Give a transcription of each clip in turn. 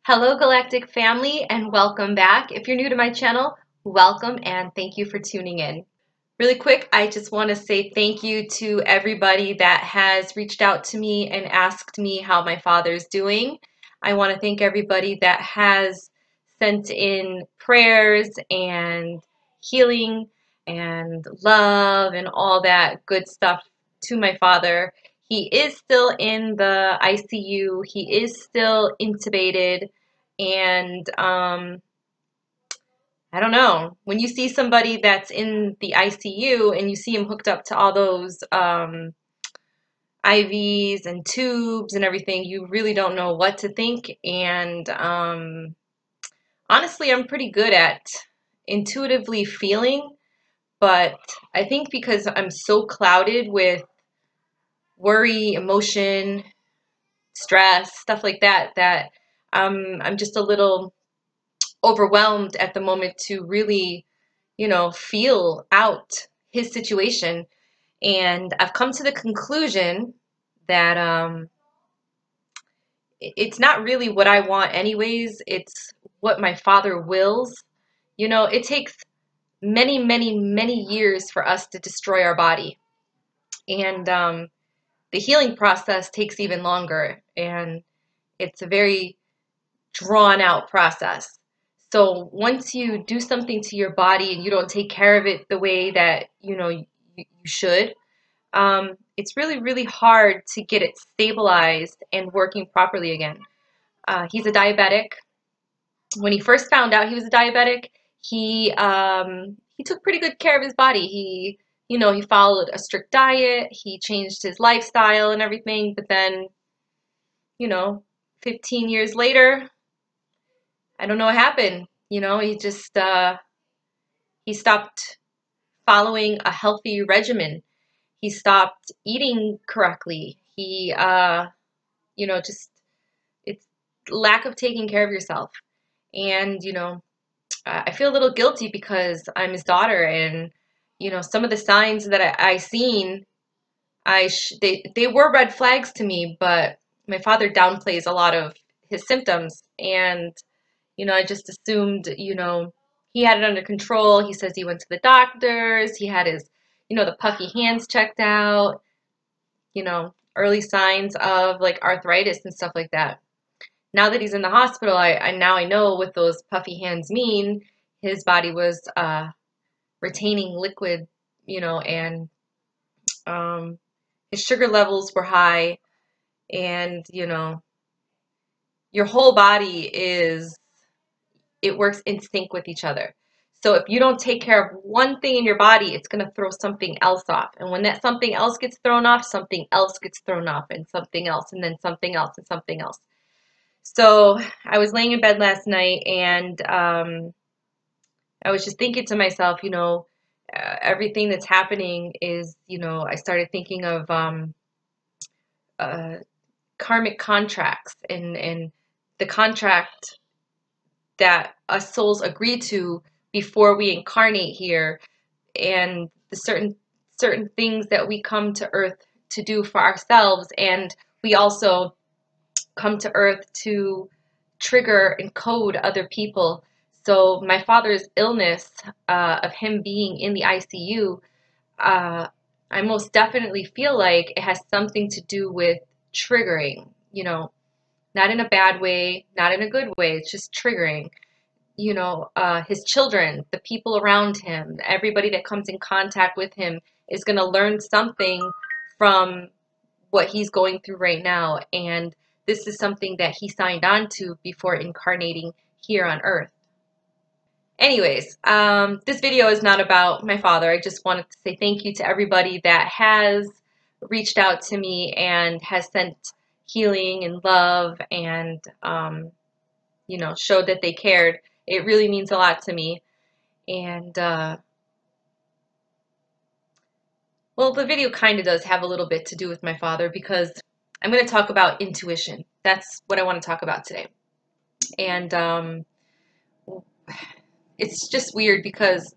Hello, Galactic family, and welcome back. If you're new to my channel, welcome and thank you for tuning in. Really quick, I just want to say thank you to everybody that has reached out to me and asked me how my father's doing. I want to thank everybody that has sent in prayers and healing and love and all that good stuff to my father. He is still in the ICU. He is still intubated. And I don't know, when you see somebody that's in the ICU and you see him hooked up to all those IVs and tubes and everything, you really don't know what to think. And honestly, I'm pretty good at intuitively feeling, but I think because I'm so clouded with worry, emotion, stress, stuff like that, that I'm just a little overwhelmed at the moment to really, feel out his situation. And I've come to the conclusion that it's not really what I want anyways. It's what my father wills. It takes many, many, many years for us to destroy our body. And the healing process takes even longer. And it's a very drawn out process. So once you do something to your body and you don't take care of it the way that you should, it's really, really hard to get it stabilized and working properly again. He's a diabetic. When he first found out he was a diabetic, he took pretty good care of his body. He followed a strict diet. He changed his lifestyle and everything. But then, you know, 15 years later, I don't know what happened. He stopped following a healthy regimen. He stopped eating correctly. Just it's lack of taking care of yourself. And, I feel a little guilty because I'm his daughter, and, some of the signs that I seen, they were red flags to me, but my father downplays a lot of his symptoms. And, I just assumed, he had it under control. He says he went to the doctors. He had his, the puffy hands checked out, early signs of like arthritis and stuff like that. Now that he's in the hospital, I know what those puffy hands mean. His body was retaining liquid, and his sugar levels were high, and your whole body it works in sync with each other. So if you don't take care of one thing in your body, it's going to throw something else off. And when that something else gets thrown off, something else gets thrown off, and something else, and then something else, and something else. So I was laying in bed last night, and I was just thinking to myself, everything that's happening is, I started thinking of uh, karmic contracts and the contract that us souls agree to before we incarnate here, and the certain things that we come to earth to do for ourselves. And we also come to earth to trigger and code other people. So my father's illness, of him being in the ICU, I most definitely feel like it has something to do with triggering, not in a bad way, not in a good way. It's just triggering. His children, the people around him, everybody that comes in contact with him is going to learn something from what he's going through right now. And this is something that he signed on to before incarnating here on Earth. Anyways, this video is not about my father. I just wanted to say thank you to everybody that has reached out to me and has sent healing and love and, showed that they cared. It really means a lot to me. And, well, the video kind of does have a little bit to do with my father, because I'm going to talk about intuition. That's what I want to talk about today. And it's just weird because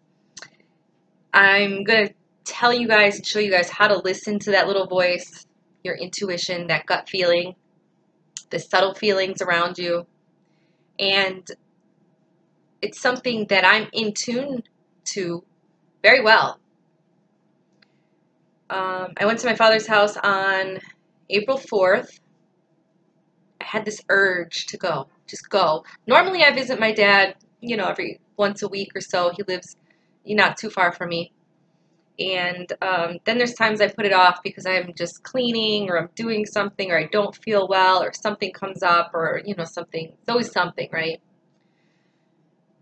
I'm going to tell you guys and show you guys how to listen to that little voice, your intuition, that gut feeling, the subtle feelings around you. And it's something that I'm in tune to very well. I went to my father's house on April 4th. I had this urge to go, just go. Normally I visit my dad, you know, every once a week or so. He lives not too far from me. And then there's times I put it off because I'm just cleaning or I'm doing something or I don't feel well or something comes up or, you know, something. It's always something, right?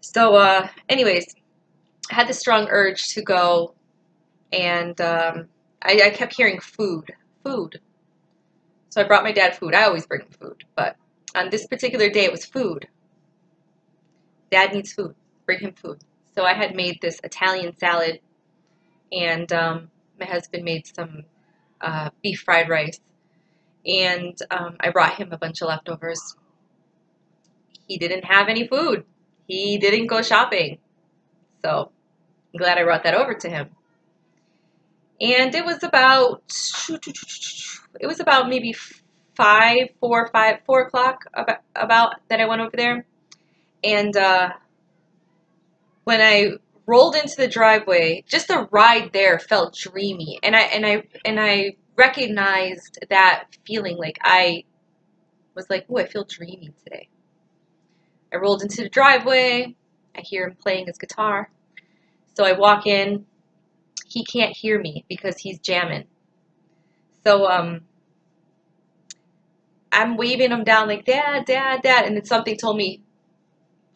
So anyways, I had this strong urge to go, and I kept hearing food, food. So I brought my dad food. I always bring him food, but on this particular day it was food. Dad needs food. Bring him food. So I had made this Italian salad, and my husband made some beef fried rice, and I brought him a bunch of leftovers. He didn't have any food. He didn't go shopping. So I'm glad I brought that over to him. And it was about maybe 4 o'clock about that I went over there. And when I rolled into the driveway, just the ride there felt dreamy, and I recognized that feeling. Like I was like, "Ooh, I feel dreamy today." I rolled into the driveway. I hear him playing his guitar. So I walk in. He can't hear me because he's jamming. So I'm waving him down like, "Dad, Dad, Dad," and then something told me,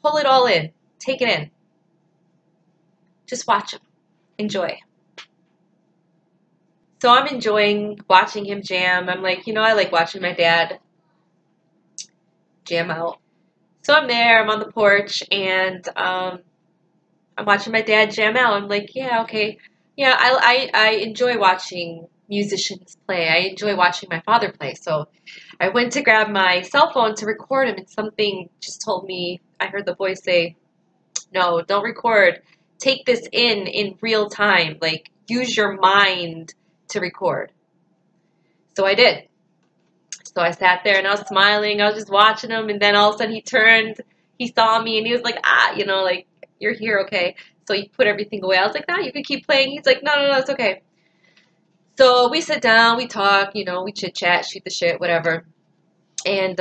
"Pull it all in. Take it in. Just watch him. Enjoy." So I'm enjoying watching him jam. I'm like, you know, I like watching my dad jam out. So I'm there, I'm on the porch, and I'm watching my dad jam out. I'm like, yeah, okay. Yeah, I enjoy watching musicians play. I enjoy watching my father play. So I went to grab my cell phone to record him, and something just told me, I heard the voice say, no, don't record. Take this in real time. Like, use your mind to record. So I did. So I sat there and I was smiling. I was just watching him, and then all of a sudden he turned, he saw me, and he was like, ah, you know, like, you're here, okay. So he put everything away. I was like, no, you can keep playing. He's like, no, no, no, it's okay. So we sit down, we talk, you know, we chit chat, shoot the shit, whatever. And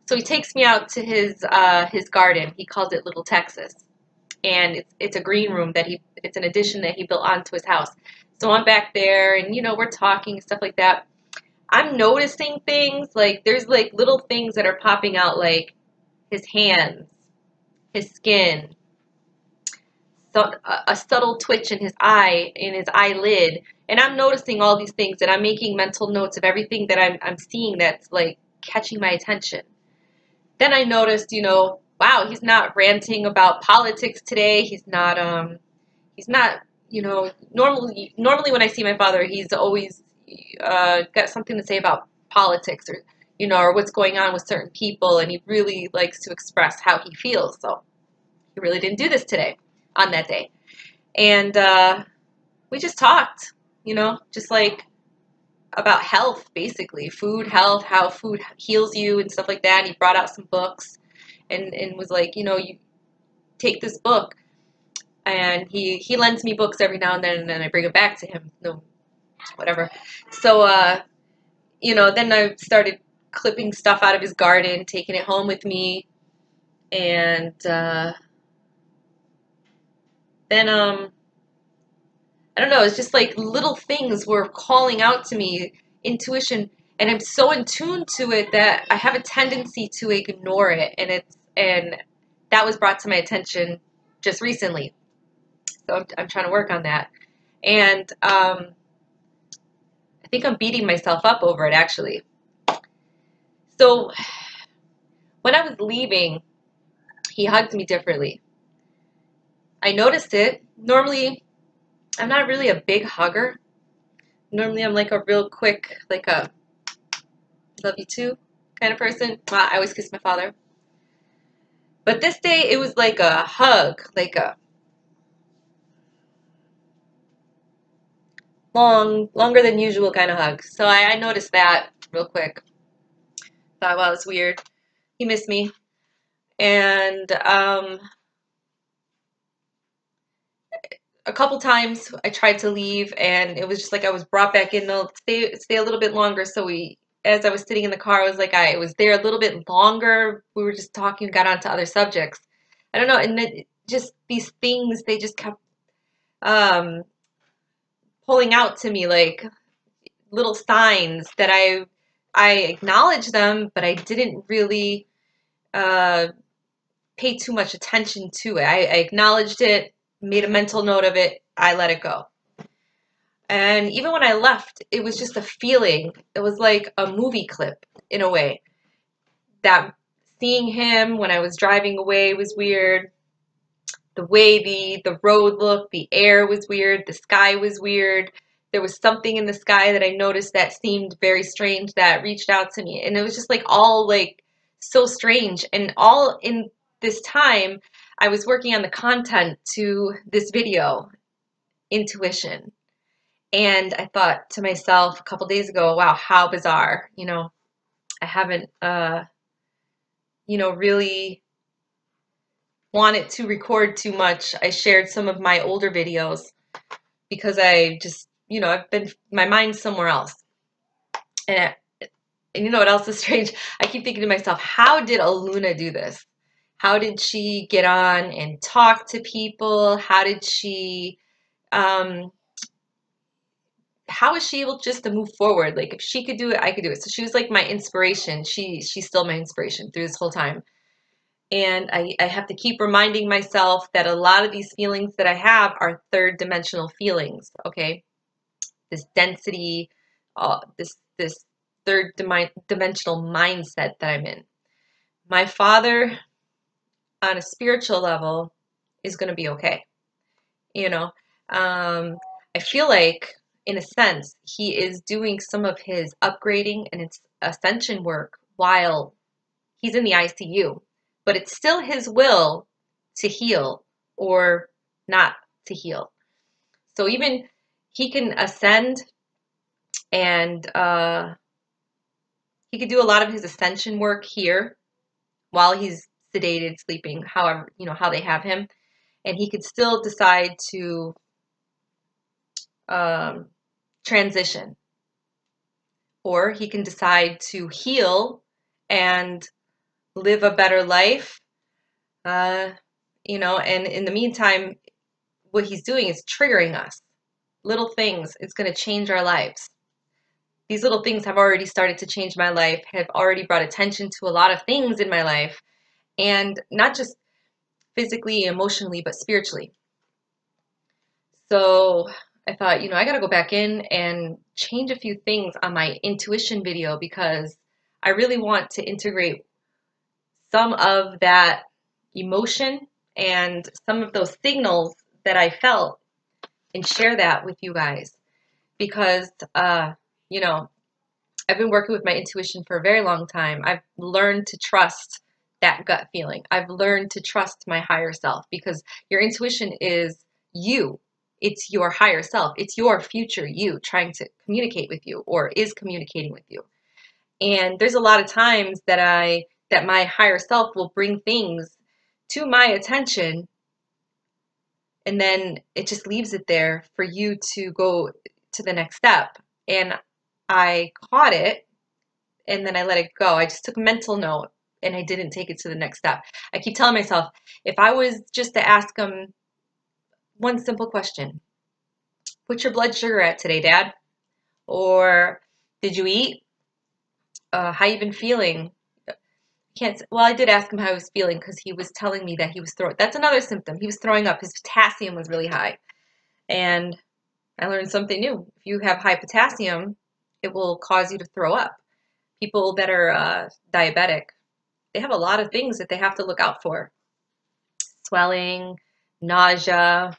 so he takes me out to his garden. He calls it Little Texas, and it's a green room that it's an addition that he built onto his house. So I'm back there, and you know, we're talking stuff like that. I'm noticing things, like there's like little things that are popping out, like his hands, his skin, so a subtle twitch in his eye, in his eyelid, and I'm noticing all these things, and I'm making mental notes of everything that I'm seeing that's like catching my attention. Then I noticed, you know, wow, he's not ranting about politics today. He's not, you know, normally when I see my father, he's always got something to say about politics, or, you know, or what's going on with certain people, and he really likes to express how he feels. So he really didn't do this today, on that day. And we just talked, you know, just like about health, basically. Food, health, how food heals you and stuff like that. And he brought out some books, and was like, you know, you take this book. And he lends me books every now and then I bring it back to him. No, whatever. So, you know, then I started clipping stuff out of his garden, taking it home with me. And then, I don't know, it's just like little things were calling out to me, intuition. And I'm so in tune to it that I have a tendency to ignore it. And that was brought to my attention just recently. So I'm trying to work on that. And I think I'm beating myself up over it, actually. So when I was leaving, he hugged me differently. I noticed it. Normally, I'm not really a big hugger. Normally, I'm like a real quick, like a love you too kind of person. I always kiss my father. But this day, it was like a hug, like a longer than usual kind of hug. So I noticed that real quick. Thought, wow, it's weird. He missed me. And a couple times I tried to leave, and it was just like I was brought back in. No, stay a little bit longer. So as I was sitting in the car, I was like, I was there a little bit longer. We were just talking, got on to other subjects. I don't know, and then just these things, they just kept um, pulling out to me like little signs that I acknowledged them, but I didn't really uh, pay too much attention to it. I acknowledged it, made a mental note of it, I let it go. And even when I left, it was just a feeling. It was like a movie clip in a way. That seeing him when I was driving away was weird. The way the road looked, the air was weird, the sky was weird. There was something in the sky that I noticed that seemed very strange that reached out to me. And it was just like all like so strange. And all in this time, I was working on the content to this video, intuition. And I thought to myself a couple days ago, wow, how bizarre. I haven't, really wanted to record too much. I shared some of my older videos because I just, I've been, my mind's somewhere else. And, and you know what else is strange? I keep thinking to myself, how did Aluna do this? How did she get on and talk to people? How did she, how is she able just to move forward? Like if she could do it, I could do it. So she was like my inspiration. She's still my inspiration through this whole time. And I have to keep reminding myself that a lot of these feelings that I have are third dimensional feelings. Okay, this density, this third dimensional mindset that I'm in. My father, on a spiritual level, is going to be okay. You know, I feel like, in a sense, he is doing some of his upgrading and its ascension work while he's in the ICU, but it's still his will to heal or not to heal. So even he can ascend, and he could do a lot of his ascension work here while he's sedated, sleeping, however, how they have him. And he could still decide to transition, or he can decide to heal and live a better life. And in the meantime, what he's doing is triggering us. Little things, it's going to change our lives. These little things have already started to change my life, have already brought attention to a lot of things in my life, and not just physically, emotionally, but spiritually. So I thought, I got to go back in and change a few things on my intuition video, because I really want to integrate some of that emotion and some of those signals that I felt and share that with you guys. Because, I've been working with my intuition for a very long time. I've learned to trust that gut feeling. I've learned to trust my higher self, because your intuition is you. It's your higher self. It's your future you trying to communicate with you, or is communicating with you. And there's a lot of times that my higher self will bring things to my attention, and then it just leaves it there for you to go to the next step. And I caught it, and then I let it go. I just took a mental note, and I didn't take it to the next step. I keep telling myself, if I was just to ask them one simple question, what's your blood sugar at today, Dad? Or did you eat? How you been feeling? Well, I did ask him how he was feeling, because he was telling me that he was throwing. That's another symptom. He was throwing up. His potassium was really high. And I learned something new. If you have high potassium, it will cause you to throw up. People that are diabetic, they have a lot of things that they have to look out for. Swelling, nausea,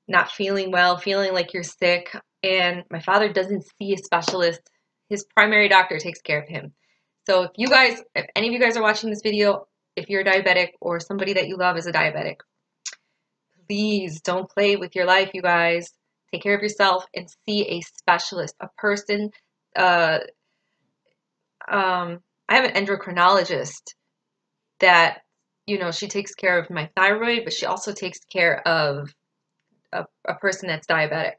not feeling well, feeling like you're sick. And my father doesn't see a specialist. His primary doctor takes care of him. So if any of you guys are watching this video, if you're diabetic or somebody that you love is a diabetic, please don't play with your life, you guys. Take care of yourself and see a specialist, a person. I have an endocrinologist that, you know, she takes care of my thyroid, but she also takes care of a person that's diabetic.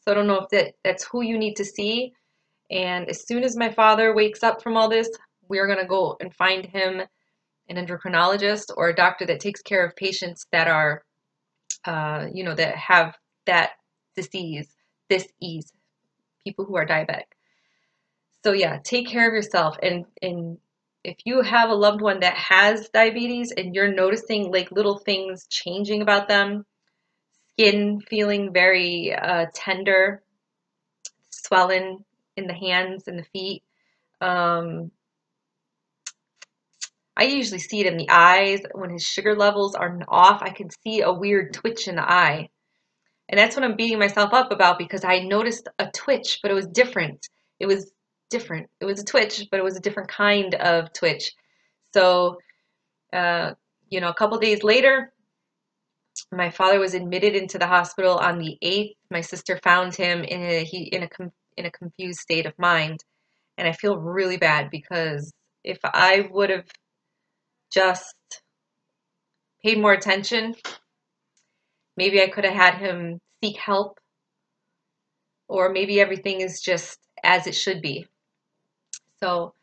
So I don't know if that's who you need to see. And as soon as my father wakes up from all this, we're going to go and find him an endocrinologist or a doctor that takes care of patients that are, you know, that have that disease, people who are diabetic. So yeah, take care of yourself. And if you have a loved one that has diabetes and you're noticing like little things changing about them, skin feeling very tender, swelling in the hands and the feet. I usually see it in the eyes. When his sugar levels are off, I can see a weird twitch in the eye. And that's what I'm beating myself up about, because I noticed a twitch, but it was different. It was different. It was a twitch, but it was a different kind of twitch. So, you know, a couple days later, my father was admitted into the hospital on the 8th. My sister found him in a confused state of mind. And I feel really bad, because if I would have just paid more attention, maybe I could have had him seek help, or maybe everything is just as it should be. So,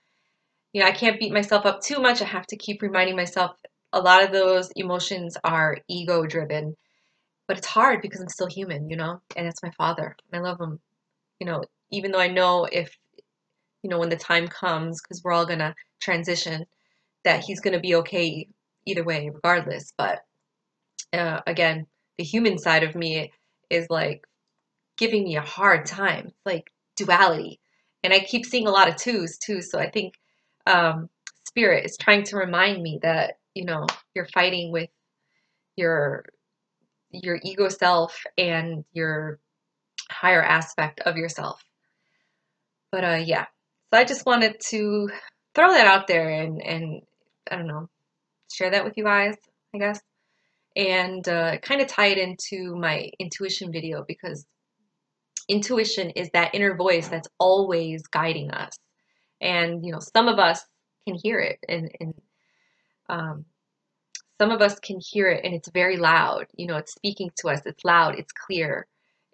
you know, I can't beat myself up too much. I have to keep reminding myself a lot of those emotions are ego driven, but it's hard because I'm still human, you know, and it's my father. I love him, you know, even though I know if, you know, when the time comes, because we're all going to transition, that he's going to be okay either way, regardless. But again, the human side of me is like giving me a hard time. It's like duality. And I keep seeing a lot of twos too. So I think spirit is trying to remind me that, you know, you're fighting with your ego self and your higher aspect of yourself. But yeah. So I just wanted to throw that out there and I don't know, share that with you guys, I guess. And kind of tie it into my intuition video, because intuition is that inner voice that's always guiding us. And, you know, some of us can hear it, and um, some of us can hear it and it's very loud. You know, it's speaking to us, it's loud, it's clear,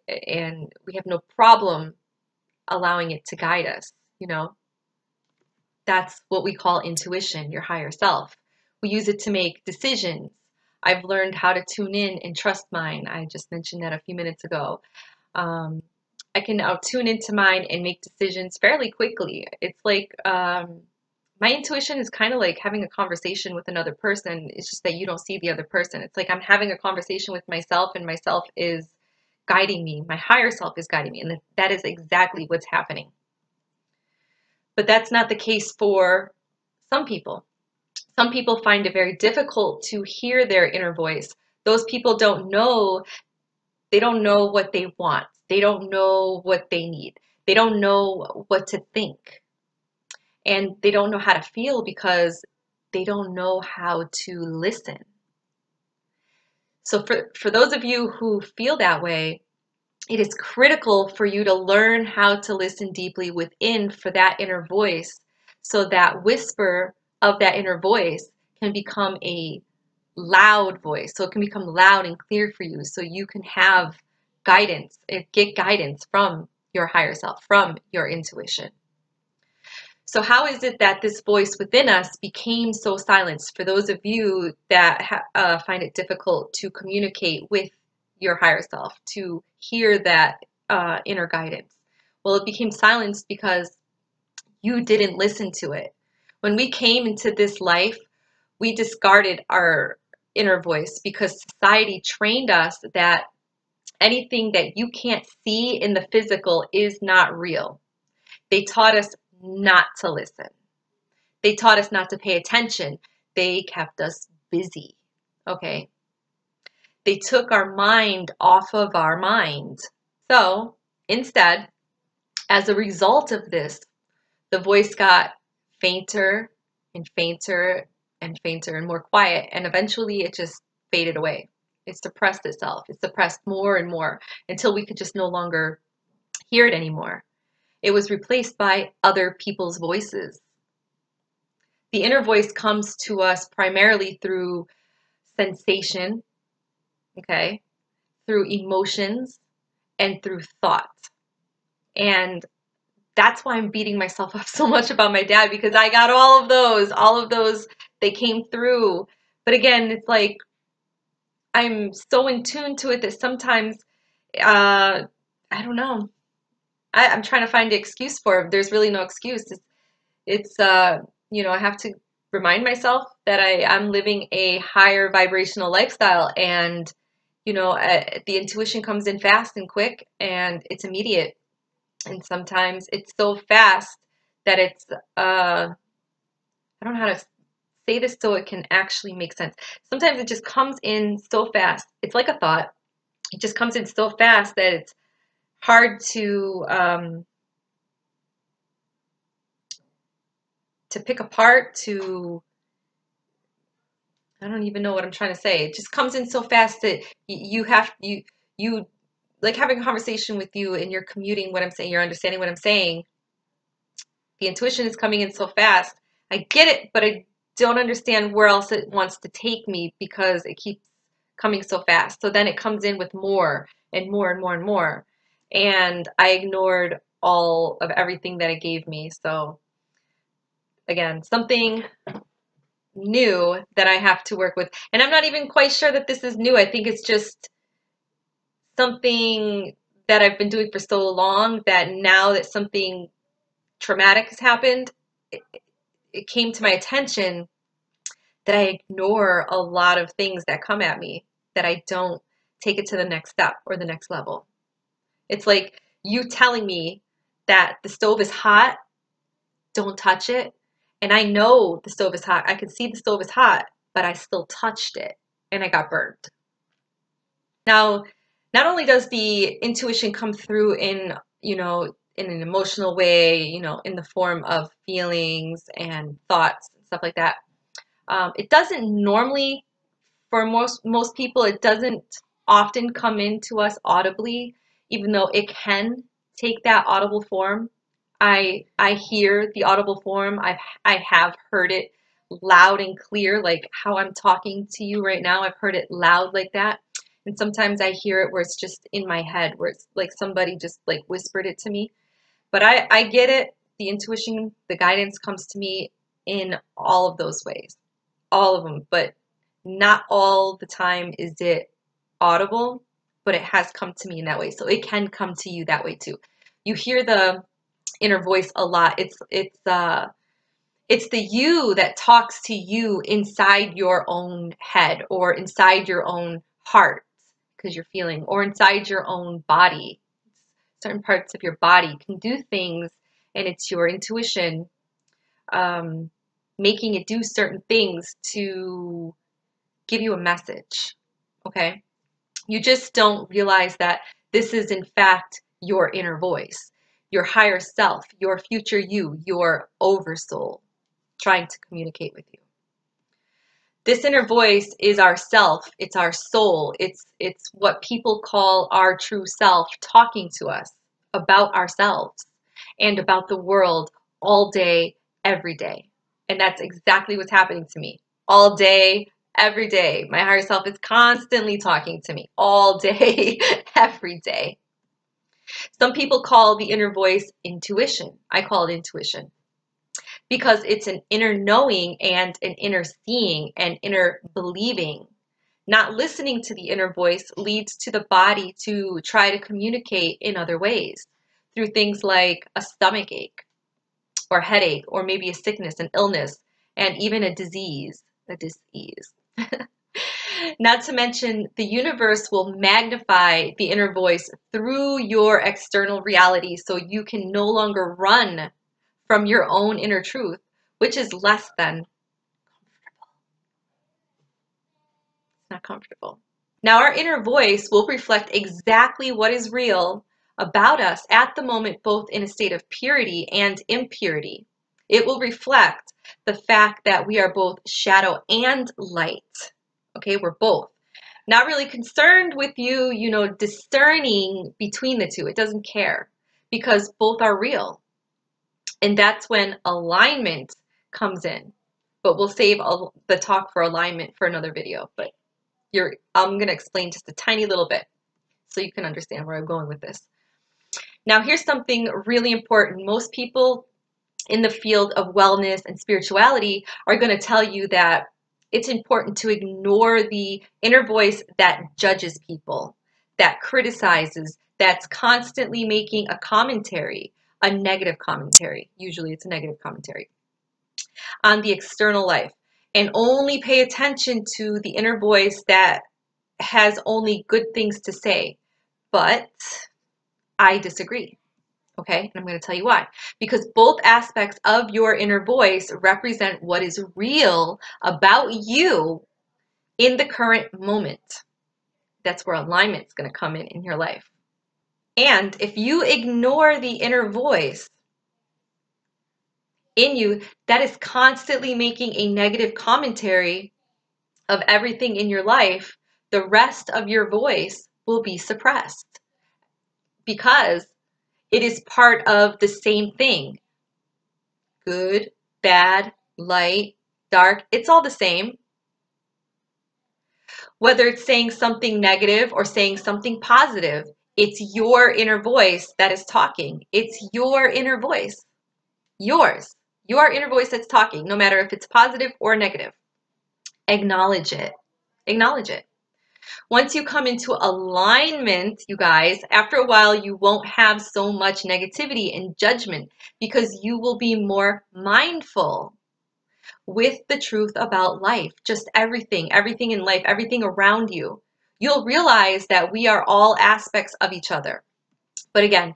and we have no problem allowing it to guide us, you know. That's what we call intuition, your higher self. We use it to make decisions. I've learned how to tune in and trust mine. I just mentioned that a few minutes ago. I can now tune into mine and make decisions fairly quickly. It's like my intuition is kind of like having a conversation with another person. It's just that you don't see the other person. It's like I'm having a conversation with myself, and myself is guiding me. My higher self is guiding me, and that is exactly what's happening. But that's not the case for some people. Some people find it very difficult to hear their inner voice. Those people don't know. They don't know what they want. They don't know what they need. They don't know what to think. And they don't know how to feel, because they don't know how to listen. So for those of you who feel that way, it is critical for you to learn how to listen deeply within for that inner voice, so that whisper of that inner voice can become a loud voice. So it can become loud and clear for you, so you can have guidance, get guidance from your higher self, from your intuition. So how is it that this voice within us became so silenced? For those of you that find it difficult to communicate with your higher self, to hear that inner guidance, well, it became silenced because you didn't listen to it. When we came into this life, we discarded our inner voice because society trained us that anything that you can't see in the physical is not real. They taught us not to listen. They taught us not to pay attention. They kept us busy. Okay. They took our mind off of our mind. So instead, as a result of this, the voice got fainter and fainter and fainter and more quiet. And eventually it just faded away. It suppressed itself. It suppressed more and more until we could just no longer hear it anymore. It was replaced by other people's voices. The inner voice comes to us primarily through sensation, okay, through emotions, and through thought. And that's why I'm beating myself up so much about my dad, because I got all of those, they came through. But again, it's like I'm so in tune to it that sometimes, I don't know. I'm trying to find an excuse for it. There's really no excuse. It's you know, I have to remind myself that I'm living a higher vibrational lifestyle, and you know, the intuition comes in fast and quick, and it's immediate. And sometimes it's so fast that it's I don't know how to say this so it can actually make sense. Sometimes it just comes in so fast. It's like a thought. It just comes in so fast that it's hard to pick apart, to I don't even know what I'm trying to say. It just comes in so fast that you like having a conversation with you, and you're commuting what I'm saying, you're understanding what I'm saying. The intuition is coming in so fast. I get it, but I don't understand where else it wants to take me because it keeps coming so fast. So then it comes in with more and more and more and more. And I ignored all of everything that it gave me. So again, something new that I have to work with. And I'm not even quite sure that this is new. I think it's just something that I've been doing for so long that now that something traumatic has happened, it came to my attention that I ignore a lot of things that come at me, that I don't take it to the next step or the next level. It's like you telling me that the stove is hot, don't touch it. And I know the stove is hot. I can see the stove is hot, but I still touched it and I got burned. Now, not only does the intuition come through in, you know, in an emotional way, you know, in the form of feelings and thoughts and stuff like that. It doesn't normally, for most people, it doesn't often come into us audibly, even though it can take that audible form. I hear the audible form. I have heard it loud and clear, like how I'm talking to you right now. I've heard it loud like that. And sometimes I hear it where it's just in my head, where it's like somebody just like whispered it to me. But I get it. The intuition, the guidance comes to me in all of those ways, all of them. But not all the time is it audible, but it has come to me in that way. So it can come to you that way too. You hear the inner voice a lot. It's the you that talks to you inside your own head or inside your own heart because you're feeling, or inside your own body. Certain parts of your body can do things, and it's your intuition making it do certain things to give you a message. Okay? You just don't realize that this is in fact your inner voice, your higher self, your future you, your oversoul trying to communicate with you. This inner voice is our self, it's our soul, it's what people call our true self talking to us about ourselves and about the world all day, every day. And that's exactly what's happening to me. All day, every day. My higher self is constantly talking to me all day, every day. Some people call the inner voice intuition. I call it intuition because it's an inner knowing and an inner seeing and inner believing. Not listening to the inner voice leads to the body to try to communicate in other ways through things like a stomach ache or headache or maybe a sickness, an illness, and even a disease. A disease. Not to mention, the universe will magnify the inner voice through your external reality so you can no longer run from your own inner truth, which is less than comfortable. It's not comfortable. Now, our inner voice will reflect exactly what is real about us at the moment, both in a state of purity and impurity. It will reflect the fact that we are both shadow and light. Okay, we're both. Not really concerned with you, you know, discerning between the two. It doesn't care because both are real. And that's when alignment comes in. but we'll save the talk for alignment for another video. But I'm going to explain just a tiny little bit so you can understand where I'm going with this. Now, here's something really important. Most people in the field of wellness and spirituality are going to tell you that it's important to ignore the inner voice that judges people, that criticizes, that's constantly making a commentary, a negative commentary. Usually it's a negative commentary on the external life, and only pay attention to the inner voice that has only good things to say. But I disagree. Okay, and I'm going to tell you why. Because both aspects of your inner voice represent what is real about you in the current moment. That's where alignment is going to come in your life. And if you ignore the inner voice in you that is constantly making a negative commentary of everything in your life, the rest of your voice will be suppressed because it is part of the same thing. Good, bad, light, dark, it's all the same. Whether it's saying something negative or saying something positive, it's your inner voice that is talking. It's your inner voice. Yours. Your inner voice that's talking, no matter if it's positive or negative. Acknowledge it. Acknowledge it. Once you come into alignment, you guys, after a while, you won't have so much negativity and judgment because you will be more mindful with the truth about life, just everything in life, everything around you. You'll realize that we are all aspects of each other. But again,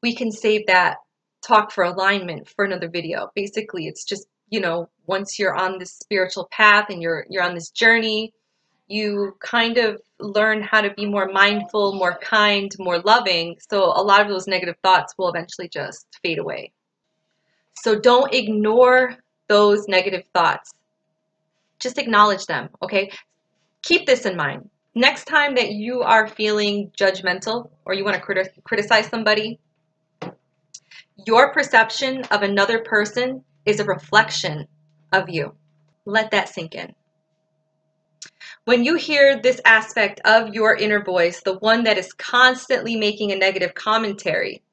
we can save that talk for alignment for another video. Basically, it's just, once you're on this spiritual path and you're on this journey, you kind of learn how to be more mindful, more kind, more loving. So a lot of those negative thoughts will eventually just fade away. So don't ignore those negative thoughts. Just acknowledge them, okay? Keep this in mind. Next time that you are feeling judgmental or you want to criticize somebody, your perception of another person is a reflection of you. Let that sink in. When you hear this aspect of your inner voice, the one that is constantly making a negative commentary,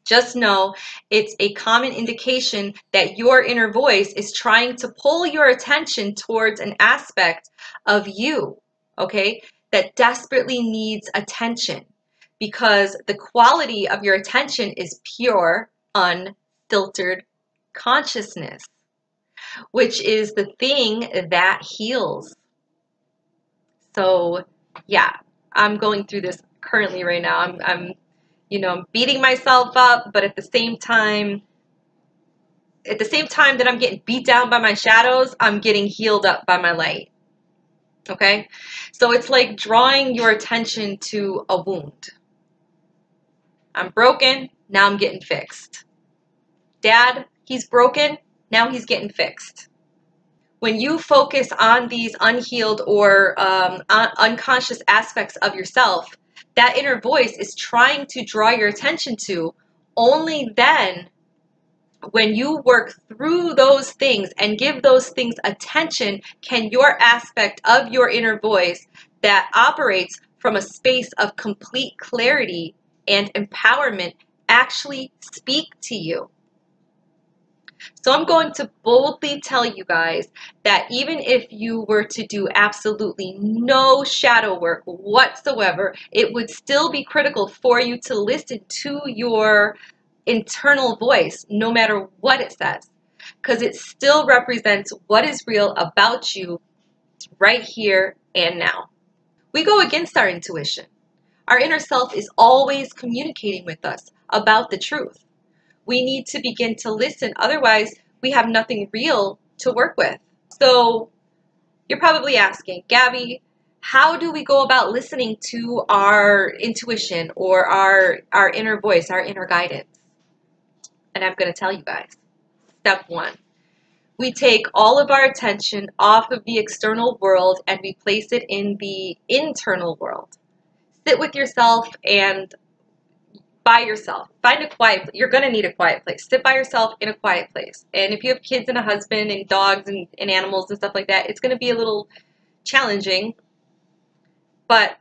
just know it's a common indication that your inner voice is trying to pull your attention towards an aspect of you, okay, that desperately needs attention, because the quality of your attention is pure, unfiltered consciousness, which is the thing that heals. So yeah, I'm going through this currently right now. I'm beating myself up, but at the same time that I'm getting beat down by my shadows, I'm getting healed up by my light. Okay? So it's like drawing your attention to a wound. I'm broken, now I'm getting fixed. Dad, he's broken, now he's getting fixed. When you focus on these unhealed or unconscious aspects of yourself, that inner voice is trying to draw your attention to. Only then, when you work through those things and give those things attention, can your aspect of your inner voice that operates from a space of complete clarity and empowerment actually speak to you. So I'm going to boldly tell you guys that even if you were to do absolutely no shadow work whatsoever, it would still be critical for you to listen to your internal voice, no matter what it says, because it still represents what is real about you right here and now. We go against our intuition. Our inner self is always communicating with us about the truth. We need to begin to listen, otherwise we have nothing real to work with. So you're probably asking, Gabbie, how do we go about listening to our intuition or our inner voice, our inner guidance? And I'm going to tell you guys. Step one, we take all of our attention off of the external world and we place it in the internal world. Sit with yourself and by yourself. Find a quiet place. You're going to need a quiet place. Sit by yourself in a quiet place. And if you have kids and a husband and dogs and animals and stuff like that, it's going to be a little challenging. But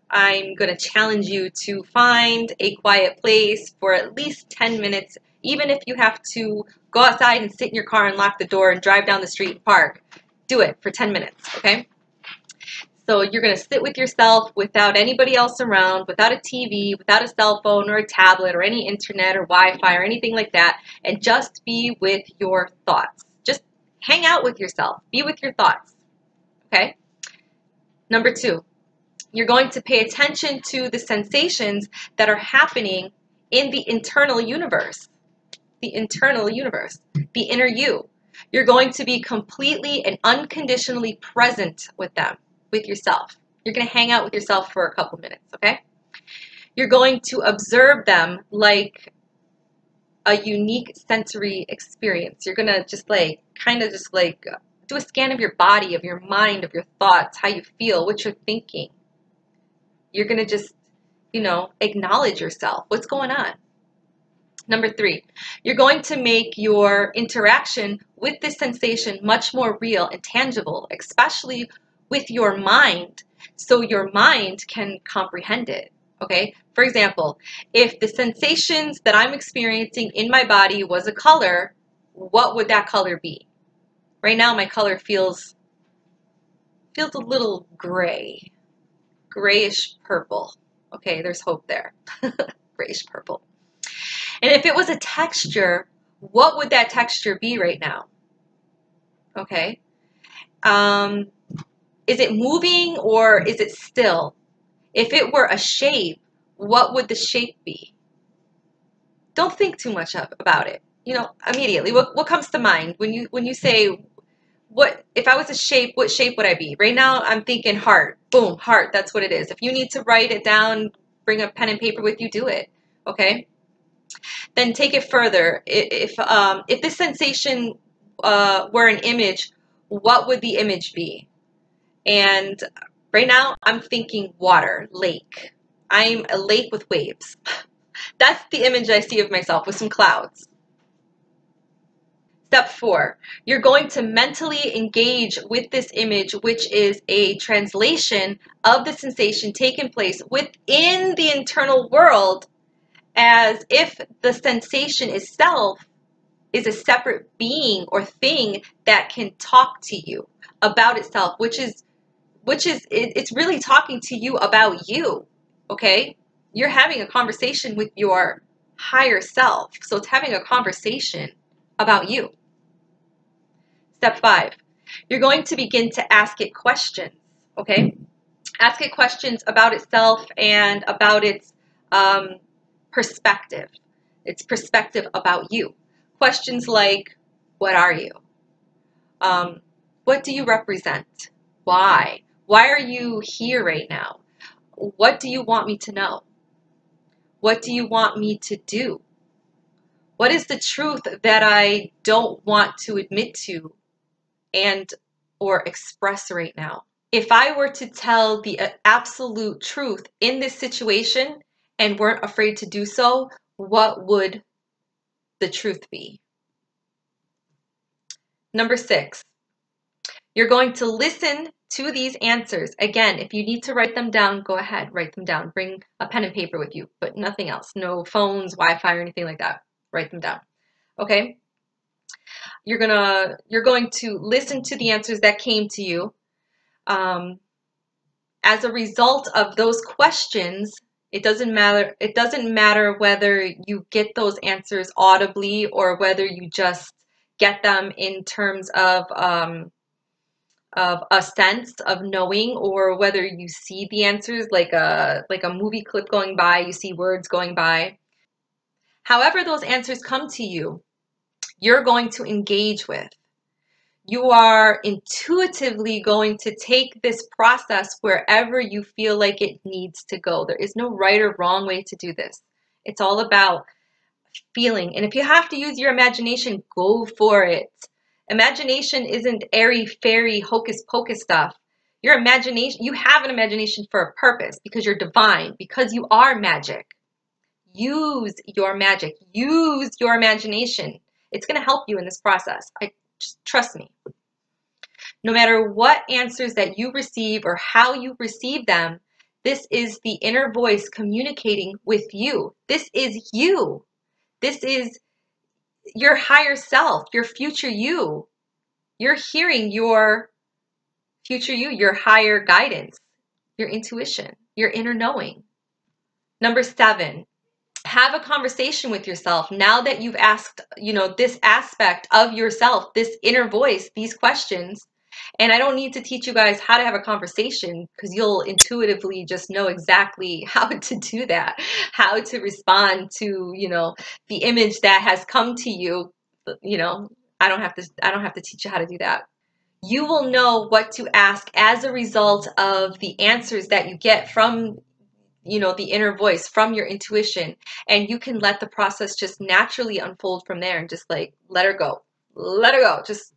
I'm going to challenge you to find a quiet place for at least 10 minutes, even if you have to go outside and sit in your car and lock the door and drive down the street and park. Do it for 10 minutes, okay? So you're going to sit with yourself without anybody else around, without a TV, without a cell phone or a tablet or any internet or Wi-Fi or anything like that, and just be with your thoughts. Just hang out with yourself. Be with your thoughts, okay? Number 2, you're going to pay attention to the sensations that are happening in the internal universe. The internal universe, the inner you. You're going to be completely and unconditionally present with them. With yourself. You're going to hang out with yourself for a couple minutes, okay? You're going to observe them like a unique sensory experience. You're going to just like, kind of just like do a scan of your body, of your mind, of your thoughts, how you feel, what you're thinking. You're going to just, you know, acknowledge yourself. What's going on? Number 3, you're going to make your interaction with this sensation much more real and tangible, especially with your mind, so your mind can comprehend it, okay? For example, if the sensations that I'm experiencing in my body was a color, what would that color be? Right now, my color feels a little gray, grayish purple. Okay, there's hope there. Grayish purple. And if it was a texture, what would that texture be right now? Okay. Is it moving or is it still? If it were a shape, what would the shape be? Don't think too much about it. You know, immediately, what comes to mind when you say, what if I was a shape, what shape would I be? Right now, I'm thinking heart. Boom, heart, that's what it is. If you need to write it down, bring a pen and paper with you, do it, okay? Then take it further. If this sensation were an image, what would the image be? And right now, I'm thinking water, lake. I'm a lake with waves. That's the image I see of myself with some clouds. Step 4, you're going to mentally engage with this image, which is a translation of the sensation taking place within the internal world, as if the sensation itself is a separate being or thing that can talk to you about itself, it's really talking to you about you, okay? You're having a conversation with your higher self, so it's having a conversation about you. Step 5, you're going to begin to ask it questions, okay? Ask it questions about itself and about its perspective. Its perspective about you. Questions like, what are you? What do you represent? Why? Why are you here right now? What do you want me to know? What do you want me to do? What is the truth that I don't want to admit to and or express right now? If I were to tell the absolute truth in this situation and weren't afraid to do so, what would the truth be? Number 6, you're going to listen to these answers. Again, if you need to write them down, go ahead, write them down. Bring a pen and paper with you, but nothing else. No phones, Wi-Fi, or anything like that. Write them down, okay? You're going to listen to the answers that came to you. As a result of those questions, it doesn't matter whether you get those answers audibly or whether you just get them in terms of a sense of knowing, or whether you see the answers like a movie clip going by, you see words going by. However those answers come to you, you're going to engage with. You are intuitively going to take this process wherever you feel like it needs to go. There is no right or wrong way to do this. It's all about feeling. And if you have to use your imagination, go for it. Imagination isn't airy-fairy, hocus-pocus stuff. Your imagination, you have an imagination for a purpose, because you're divine, because you are magic. use your magic, use your imagination. It's going to help you in this process. Just trust me. No matter what answers that you receive or how you receive them, this is the inner voice communicating with you. This is you. This is your higher self, your future you. You're hearing your future you, your higher guidance, your intuition, your inner knowing. Number 7, have a conversation with yourself. Now that you've asked, this aspect of yourself, this inner voice, these questions, and I don't need to teach you guys how to have a conversation because you'll intuitively just know exactly how to do that, how to respond to, the image that has come to you. I don't have to teach you how to do that. You will know what to ask as a result of the answers that you get from the inner voice, from your intuition, and you can let the process just naturally unfold from there and just like let her go, just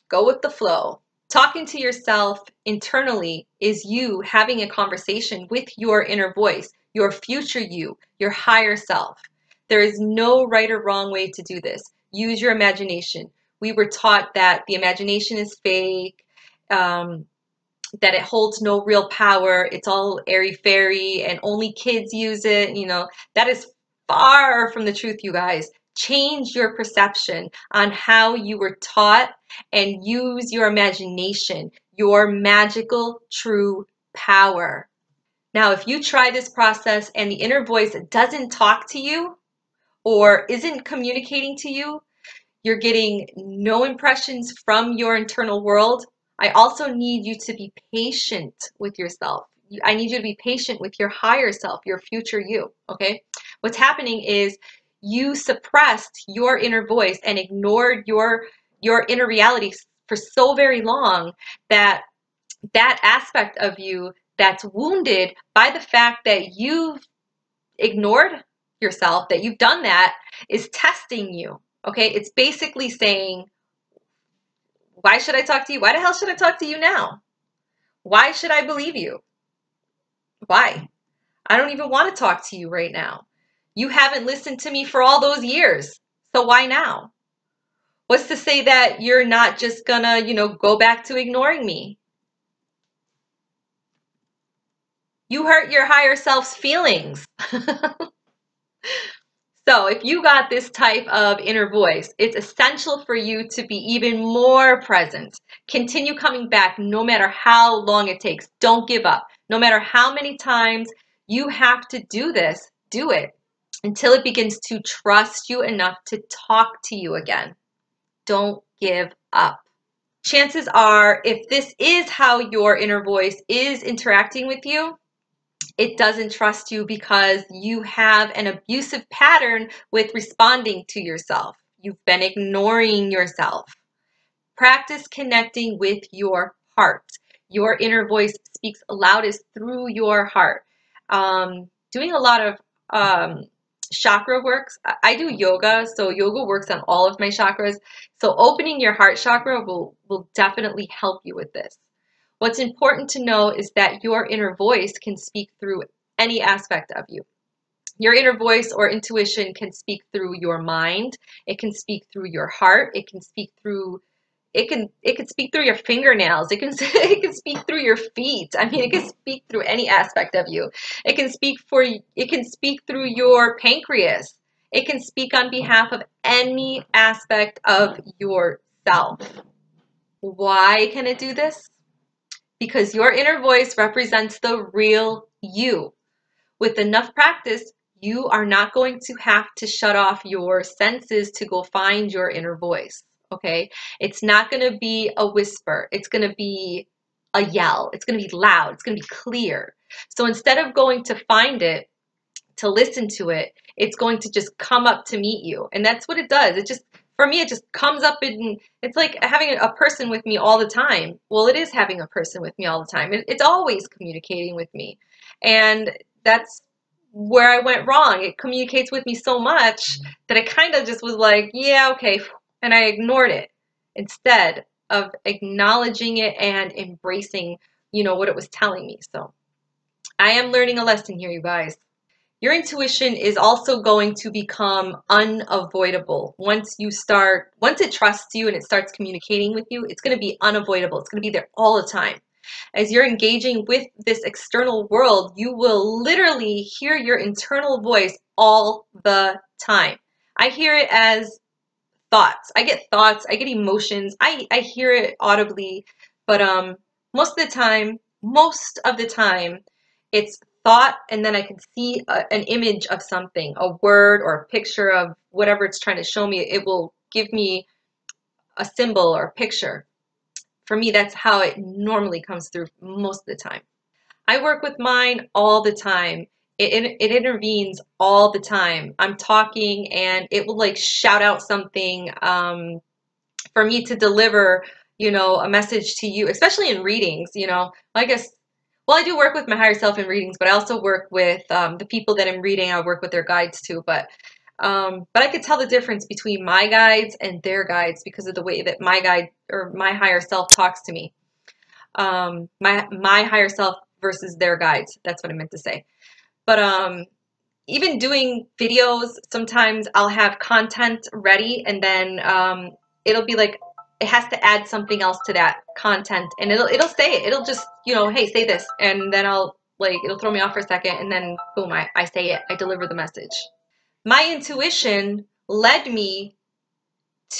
go with the flow. Talking to yourself internally is you having a conversation with your inner voice, your future you, your higher self. There is no right or wrong way to do this. Use your imagination. We were taught that the imagination is fake, that it holds no real power. It's all airy-fairy and only kids use it. That is far from the truth, you guys. Change your perception on how you were taught and use your imagination, your magical true power. Now, if you try this process and the inner voice doesn't talk to you or isn't communicating to you, you're getting no impressions from your internal world, I also need you to be patient with yourself. I need you to be patient with your higher self, your future you, okay? What's happening is you suppressed your inner voice and ignored your inner reality for so very long that aspect of you that's wounded by the fact that you've ignored yourself, that you've done that, is testing you, okay? It's basically saying, why should I talk to you? Why the hell should I talk to you now? Why should I believe you? Why? I don't even want to talk to you right now. You haven't listened to me for all those years. So why now? What's to say that you're not just gonna, go back to ignoring me? You hurt your higher self's feelings. So if you got this type of inner voice, it's essential for you to be even more present. Continue coming back no matter how long it takes. Don't give up. No matter how many times you have to do this, do it until it begins to trust you enough to talk to you again. Don't give up. Chances are, if this is how your inner voice is interacting with you, it doesn't trust you because you have an abusive pattern with responding to yourself. You've been ignoring yourself. Practice connecting with your heart. Your inner voice speaks loudest through your heart. Doing a lot of chakra works. I do yoga, so yoga works on all of my chakras. So opening your heart chakra will definitely help you with this. What's important to know is that your inner voice can speak through any aspect of you. Your inner voice or intuition can speak through your mind. It can speak through your heart. It can speak through your fingernails. It can speak through your feet. I mean, it can speak through any aspect of you. It can speak through your pancreas. It can speak on behalf of any aspect of yourself. Why can it do this? Because your inner voice represents the real you. With enough practice, you are not going to have to shut off your senses to go find your inner voice, okay? It's not going to be a whisper. It's going to be a yell. It's going to be loud. It's going to be clear. So instead of going to find it, to listen to it, it's going to just come up to meet you. And that's what it does. For me, it just comes up and it's like having a person with me all the time. Well, it is having a person with me all the time. It's always communicating with me. And that's where I went wrong. It communicates with me so much that I kind of just was like, yeah, okay. And I ignored it instead of acknowledging it and embracing, what it was telling me. So I am learning a lesson here, you guys. Your intuition is also going to become unavoidable. Once it trusts you and it starts communicating with you, it's going to be unavoidable. It's going to be there all the time. As you're engaging with this external world, you will literally hear your internal voice all the time. I hear it as thoughts. I get thoughts, I get emotions. I hear it audibly, but most of the time it's thought, and then I can see an image of something, a word or a picture of whatever it's trying to show me. It will give me a symbol or a picture. For me, that's how it normally comes through most of the time. I work with mine all the time. It intervenes all the time. I'm talking and it will like shout out something for me to deliver, a message to you, especially in readings, I guess, well, I do work with my higher self in readings, but I also work with the people that I'm reading. I work with their guides too, but I could tell the difference between my guides and their guides because of the way that my guide or my higher self talks to me. My higher self versus their guides. That's what I meant to say. But even doing videos, sometimes I'll have content ready and then it'll be like it has to add something else to that content, and it'll say it. It'll just, hey, say this, and then it'll throw me off for a second, and then boom, I say it. I deliver the message. My intuition led me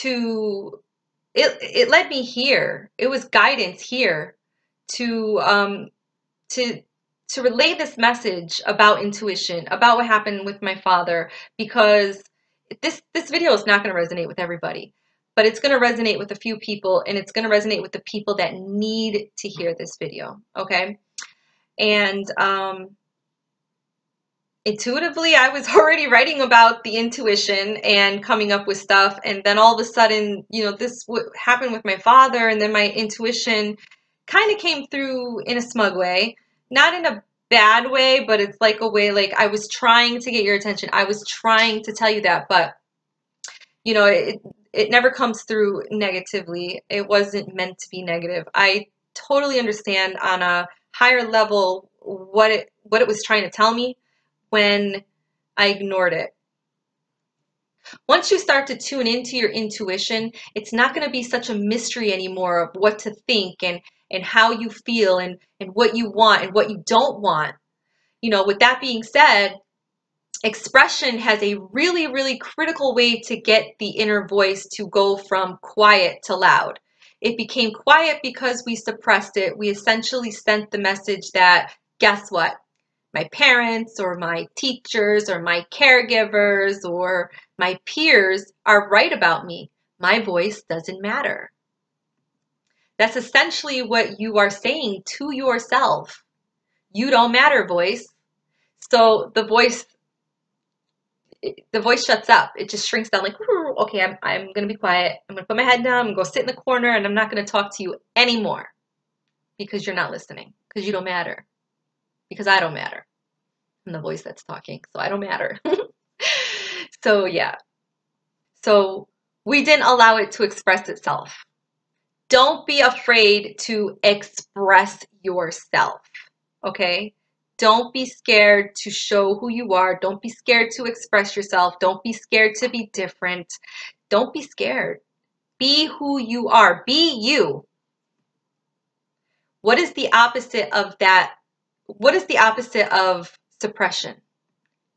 to it led me here. It was guidance here to to to relay this message about intuition, about what happened with my father, because this video is not going to resonate with everybody, but it's going to resonate with a few people, and it's going to resonate with the people that need to hear this video, okay? And intuitively, I was already writing about the intuition and coming up with stuff, and then all of a sudden, this would happen with my father, and then my intuition kind of came through in a smug way, not in a bad way, but it's like a way like I was trying to get your attention. I was trying to tell you that, but it never comes through negatively. It wasn't meant to be negative. I totally understand on a higher level what it was trying to tell me when I ignored it. Once you start to tune into your intuition, it's not going to be such a mystery anymore of what to think and how you feel and what you want and what you don't want. With that being said, expression has a really, really critical way to get the inner voice to go from quiet to loud. It became quiet because we suppressed it. We essentially sent the message that, guess what? My parents or my teachers or my caregivers or my peers are right about me. My voice doesn't matter. That's essentially what you are saying to yourself. You don't matter, voice. So the voice shuts up. It just shrinks down like, okay, I'm going to be quiet. I'm going to put my head down. I'm going to go sit in the corner, and I'm not going to talk to you anymore because you're not listening, because you don't matter, because I don't matter. I'm the voice that's talking, so I don't matter. So yeah. So we didn't allow it to express itself. Don't be afraid to express yourself, okay? Don't be scared to show who you are. Don't be scared to express yourself. Don't be scared to be different. Don't be scared. Be who you are. Be you. What is the opposite of that? What is the opposite of suppression?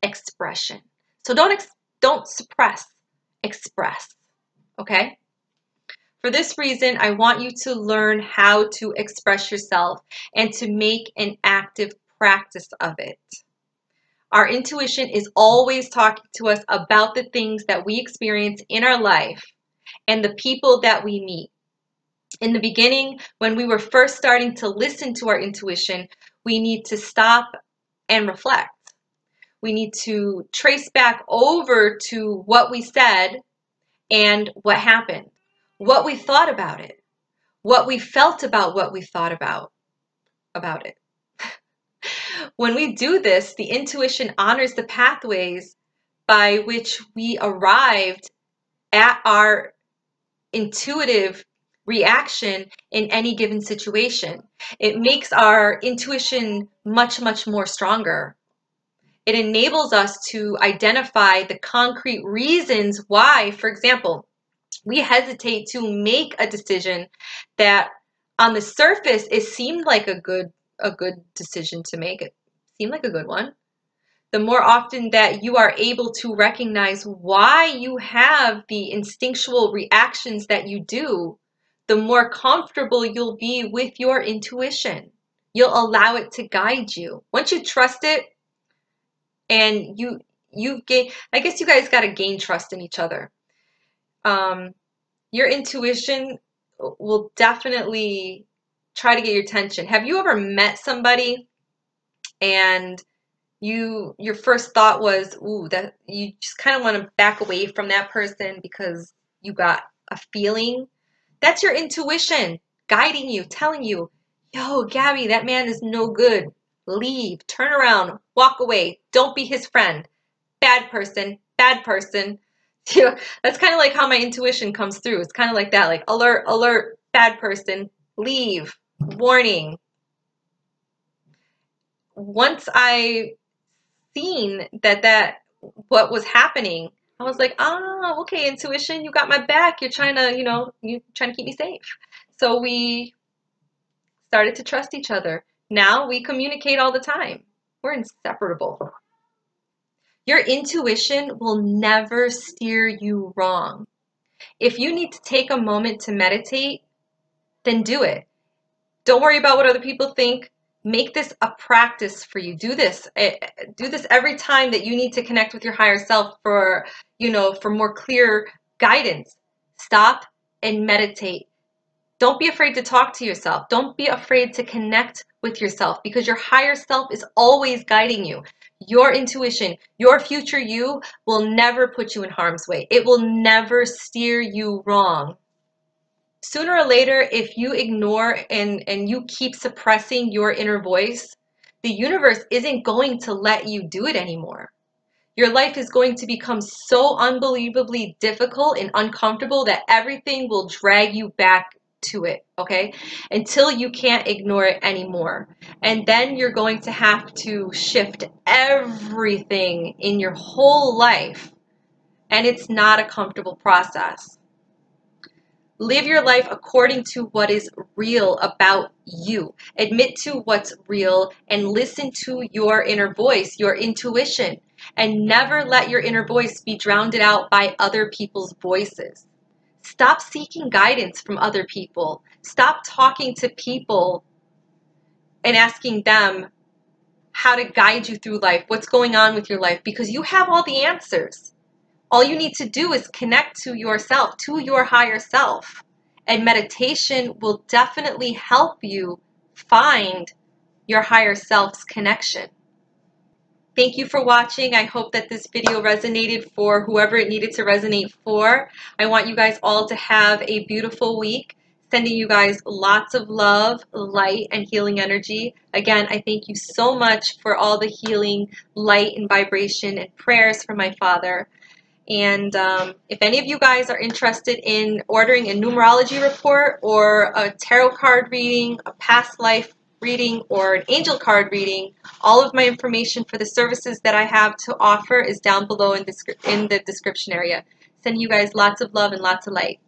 Expression. So don't suppress. Express. Okay? For this reason, I want you to learn how to express yourself and to make an active practice of it. Our intuition is always talking to us about the things that we experience in our life and the people that we meet. In the beginning, when we were first starting to listen to our intuition, we need to stop and reflect. We need to trace back over to what we said and what happened, what we thought about it, what we felt about what we thought about it. When we do this, the intuition honors the pathways by which we arrived at our intuitive reaction in any given situation. It makes our intuition much, much more stronger. It enables us to identify the concrete reasons why, for example, we hesitate to make a decision that on the surface it seemed like a good decision to make. It seemed like a good one. The more often that you are able to recognize why you have the instinctual reactions that you do, the more comfortable you'll be with your intuition. You'll allow it to guide you. Once you trust it, and you gain, I guess you guys got to gain trust in each other. Your intuition will definitely try to get your attention. Have you ever met somebody and your first thought was, ooh, that you just kind of want to back away from that person because you got a feeling? That's your intuition guiding you, telling you, yo, Gabbie, that man is no good. Leave, turn around, walk away. Don't be his friend. Bad person, bad person. That's kind of like how my intuition comes through. It's kind of like that, like alert, alert, bad person, leave, warning. Once I seen that what was happening, I was like, oh, okay, intuition, you got my back. You're trying to, you're trying to keep me safe. So we started to trust each other. Now we communicate all the time. We're inseparable. Your intuition will never steer you wrong. If you need to take a moment to meditate, then do it. Don't worry about what other people think. Make this a practice for you. Do this. Do this every time that you need to connect with your higher self for, for more clear guidance. Stop and meditate. Don't be afraid to talk to yourself. Don't be afraid to connect with yourself, because your higher self is always guiding you. Your intuition, your future you will never put you in harm's way. It will never steer you wrong. Sooner or later, if you ignore and you keep suppressing your inner voice, the universe isn't going to let you do it anymore. Your life is going to become so unbelievably difficult and uncomfortable that everything will drag you back to it, okay? Until you can't ignore it anymore. And then you're going to have to shift everything in your whole life. And it's not a comfortable process. Live your life according to what is real about you. Admit to what's real and listen to your inner voice, your intuition, and never let your inner voice be drowned out by other people's voices. Stop seeking guidance from other people. Stop talking to people and asking them how to guide you through life, what's going on with your life, because you have all the answers. All you need to do is connect to yourself, to your higher self. And meditation will definitely help you find your higher self's connection. Thank you for watching. I hope that this video resonated for whoever it needed to resonate for. I want you guys all to have a beautiful week. Sending you guys lots of love, light, and healing energy. Again, I thank you so much for all the healing, light, and vibration and prayers from my Father. And if any of you guys are interested in ordering a numerology report or a tarot card reading, a past life reading, or an angel card reading, all of my information for the services that I have to offer is down below in the description area. Sending you guys lots of love and lots of light.